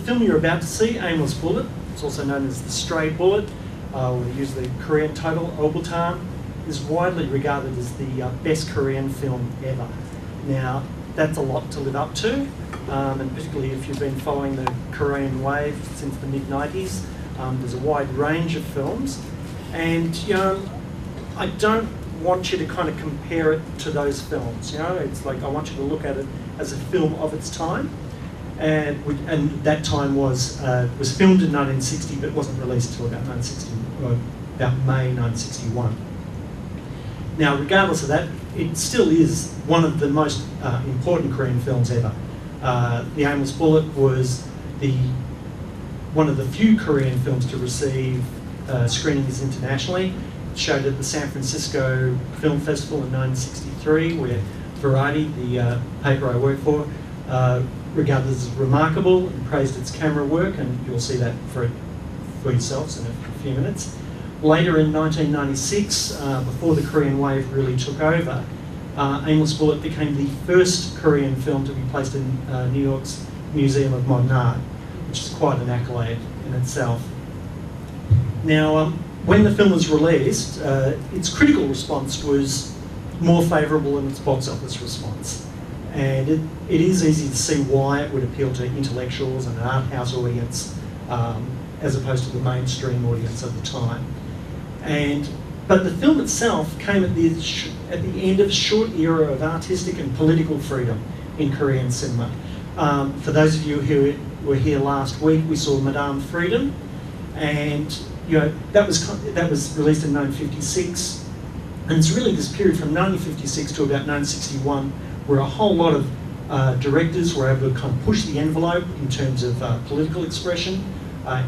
film you're about to see, Aimless Bullet, it's also known as The Stray Bullet, or they use the Korean title, Obutan, is widely regarded as the best Korean film ever. Now, that's a lot to live up to, and particularly if you've been following the Korean wave since the mid-90s, there's a wide range of films, and I don't want you to kind of compare it to those films. It's like I want you to look at it as a film of its time, and that time was filmed in 1960, but wasn't released until about about May 1961. Now, regardless of that, it still is one of the most important Korean films ever. The Aimless Bullet was one of the few Korean films to receive screenings internationally. It showed at the San Francisco Film Festival in 1963, where Variety, the paper I work for, regarded it as remarkable and praised its camera work, and you'll see that for yourselves in a few minutes. Later in 1996, before the Korean wave really took over, Aimless Bullet became the first Korean film to be placed in New York's Museum of Modern Art, which is quite an accolade in itself. Now, when the film was released, its critical response was more favourable than its box office response. And it is easy to see why it would appeal to intellectuals and an art house audience, as opposed to the mainstream audience of the time. But the film itself came at the end of a short era of artistic and political freedom in Korean cinema. For those of you who were here last week, we saw Madame Freedom, and that was released in 1956, and it's really this period from 1956 to about 1961 where a whole lot of directors were able to kind of push the envelope in terms of political expression,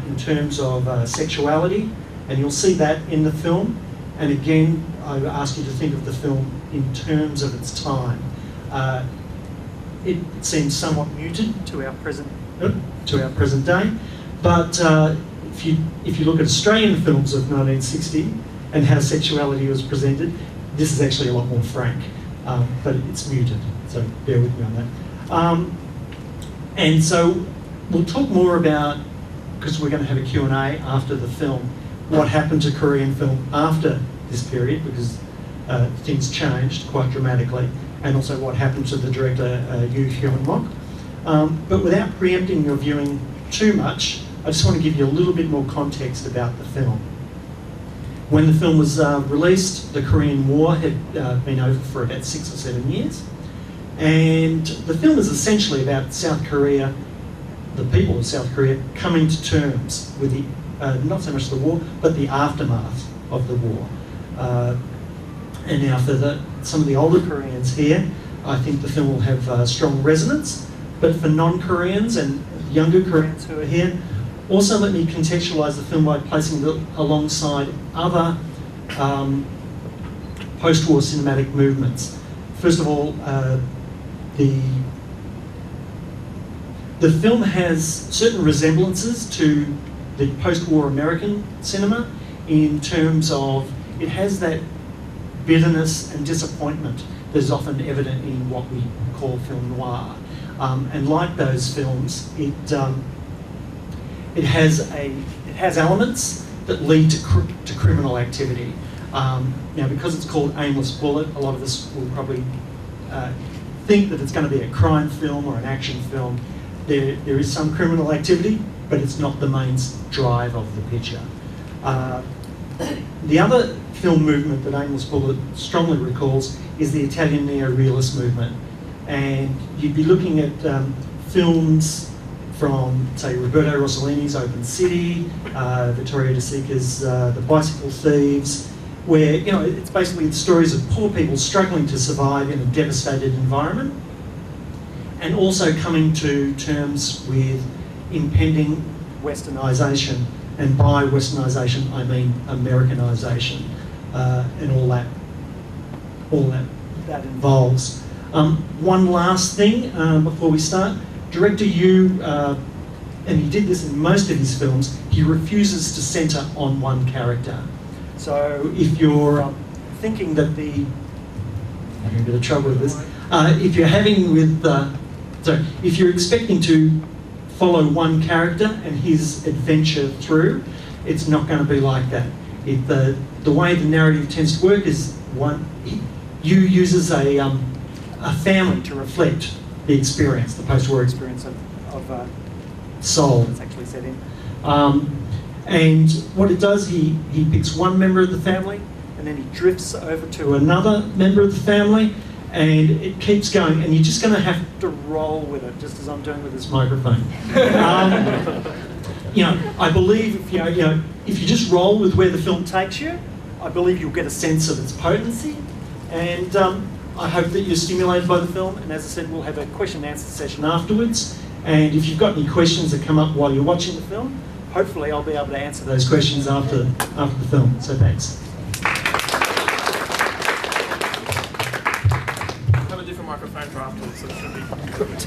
in terms of sexuality, and you'll see that in the film. And again, I ask you to think of the film in terms of its time. It seems somewhat muted to our present day, but if you look at Australian films of 1960 and how sexuality was presented, this is actually a lot more frank, but it's muted, so bear with me on that. And so we'll talk more about, because we're going to have a Q&A after the film, what happened to Korean film after this period, because things changed quite dramatically, and also what happened to the director Hyun-mok. But without preempting your viewing too much, I just want to give you a little bit more context about the film. When the film was released, the Korean War had been over for about 6 or 7 years, and the film is essentially about South Korea, the people of South Korea, coming to terms with the not so much the war, but the aftermath of the war. And now for some of the older Koreans here, I think the film will have strong resonance, but for non-Koreans and younger Koreans who are here, also let me contextualise the film by placing it alongside other post-war cinematic movements. First of all, the film has certain resemblances to the post-war American cinema in terms of it has that bitterness and disappointment that is often evident in what we call film noir. And like those films, it has elements that lead to criminal activity. Now, because it's called Aimless Bullet, a lot of us will probably think that it's going to be a crime film or an action film. There is some criminal activity, but it's not the main drive of the picture. The other film movement that Aimless Bullet strongly recalls is the Italian neo-realist movement. And you'd be looking at films from, say, Roberto Rossellini's Open City, Vittorio De Sica's The Bicycle Thieves, where it's basically the stories of poor people struggling to survive in a devastated environment, and also coming to terms with impending westernisation, and by westernisation I mean Americanisation, and all that involves. One last thing before we start. Director Yu, and he did this in most of his films, he refuses to centre on one character. So if you're thinking that I'm having a bit of trouble with this, if you're expecting to follow one character and his adventure through. It's not going to be like that. The way the narrative tends to work is you uses a family to reflect the experience, the post-war experience of Seoul that's actually set in. And what it does, he picks one member of the family and then he drifts over to another member of the family, and it keeps going, and you're just going to have to roll with it, just as I'm doing with this microphone. I believe if you just roll with where the film takes you, I believe you'll get a sense of its potency, and I hope that you're stimulated by the film. And as I said, we'll have a question and answer session afterwards, and if you've got any questions that come up while you're watching the film, hopefully I'll be able to answer those questions after the film. So thanks. Have a different microphone for afterwards, so it should be good.